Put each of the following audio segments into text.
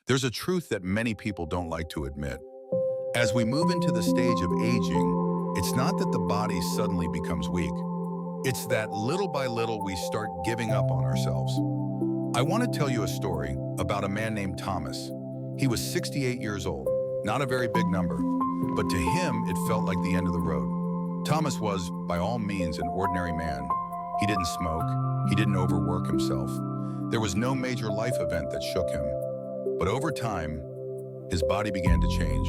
There's a truth that many people don't like to admit. As we move into the stage of aging, it's not that the body suddenly becomes weak. It's that little by little we start giving up on ourselves. I want to tell you a story about a man named Thomas. He was 68 years old, not a very big number, but to him it felt like the end of the road. Thomas was, by all means, an ordinary man. He didn't smoke, he didn't overwork himself. There was no major life event that shook him. But over time, his body began to change.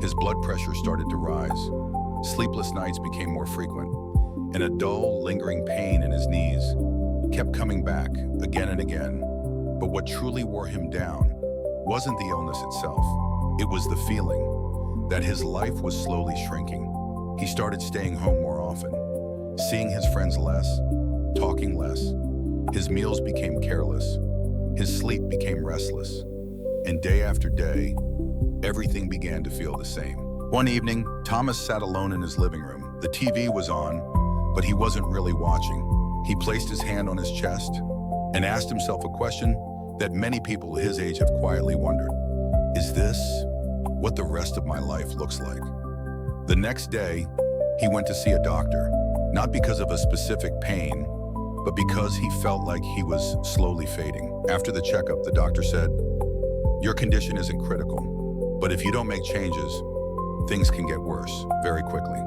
His blood pressure started to rise. Sleepless nights became more frequent, and a dull, lingering pain in his knees kept coming back again and again. But what truly wore him down wasn't the illness itself. It was the feeling that his life was slowly shrinking. He started staying home more often, seeing his friends less, talking less. His meals became careless. His sleep became restless. And day after day, everything began to feel the same. One evening, Thomas sat alone in his living room. The TV was on, but he wasn't really watching. He placed his hand on his chest and asked himself a question that many people his age have quietly wondered. Is this what the rest of my life looks like? The next day, he went to see a doctor, not because of a specific pain, but because he felt like he was slowly fading. After the checkup, the doctor said, "Your condition isn't critical, but if you don't make changes, things can get worse very quickly."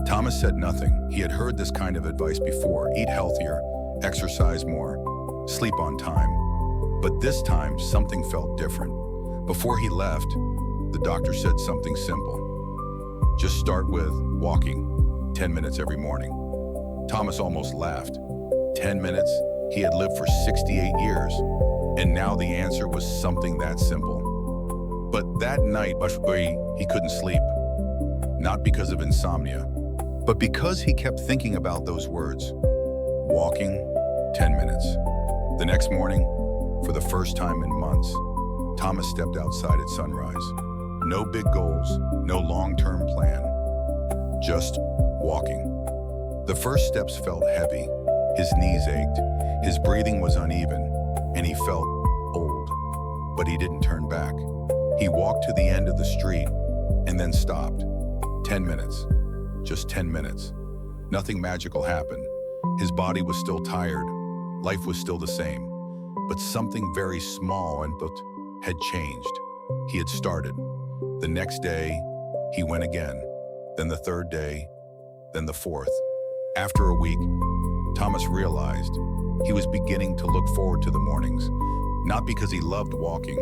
Thomas said nothing. He had heard this kind of advice before: eat healthier, exercise more, sleep on time. But this time, something felt different. Before he left, the doctor said something simple. Just start with walking 10 minutes every morning. Thomas almost laughed. 10 minutes? He had lived for 68 years. And now the answer was something that simple. But that night, he couldn't sleep. Not because of insomnia, but because he kept thinking about those words. Walking, 10 minutes. The next morning, for the first time in months, Thomas stepped outside at sunrise. No big goals, no long-term plan. Just walking. The first steps felt heavy. His knees ached. His breathing was uneven. And he felt old, but he didn't turn back. He walked to the end of the street and then stopped. 10 minutes, just 10 minutes. Nothing magical happened. His body was still tired. Life was still the same, but something very small and but had changed. He had started. The next day, he went again, then the third day, then the fourth. After a week, Thomas realized he was beginning to look forward to the mornings, not because he loved walking,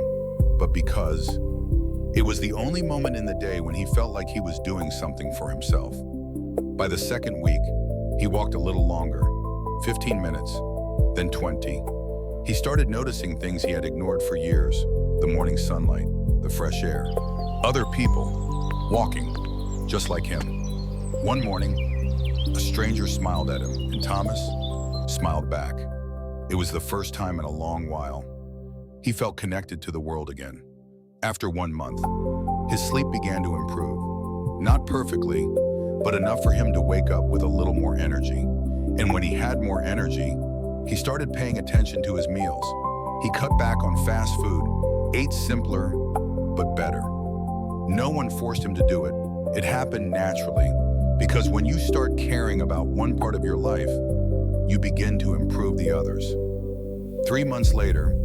but because it was the only moment in the day when he felt like he was doing something for himself. By the second week, he walked a little longer, 15 minutes, then 20. He started noticing things he had ignored for years: the morning sunlight, the fresh air, other people walking just like him. One morning, a stranger smiled at him, and Thomas smiled back. It was the first time in a long while. He felt connected to the world again. After 1 month, his sleep began to improve. Not perfectly, but enough for him to wake up with a little more energy. And when he had more energy, he started paying attention to his meals. He cut back on fast food, ate simpler, but better. No one forced him to do it. It happened naturally, because when you start caring about one part of your life, you begin to improve the others. 3 months later,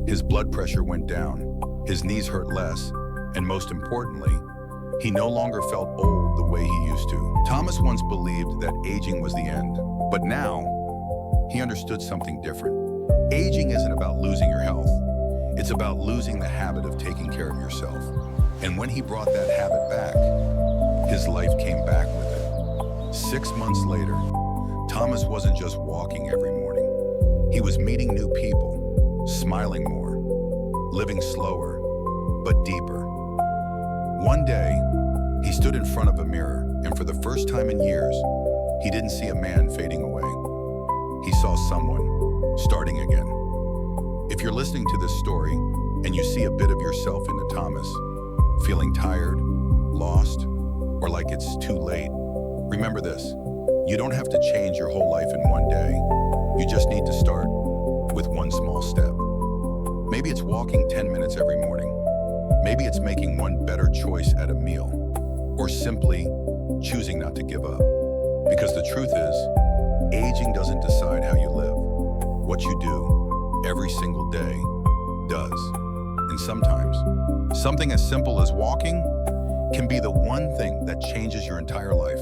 his blood pressure went down, his knees hurt less, and most importantly, he no longer felt old the way he used to. Thomas once believed that aging was the end, but now he understood something different. Aging isn't about losing your health. It's about losing the habit of taking care of yourself. And when he brought that habit back, his life came back with it. 6 months later, Thomas wasn't just walking every morning. He was meeting new people, smiling more, living slower, but deeper. One day, he stood in front of a mirror, and for the first time in years, he didn't see a man fading away. He saw someone starting again. If you're listening to this story and you see a bit of yourself in the Thomas, feeling tired, lost, or like it's too late, remember this: you don't have to change your whole life in one day. You just need to start with one small step. Maybe it's walking 10 minutes every morning. Maybe it's making one better choice at a meal, or simply choosing not to give up. Because the truth is, aging doesn't decide how you live. What you do every single day does. And sometimes, something as simple as walking can be the one thing that changes your entire life.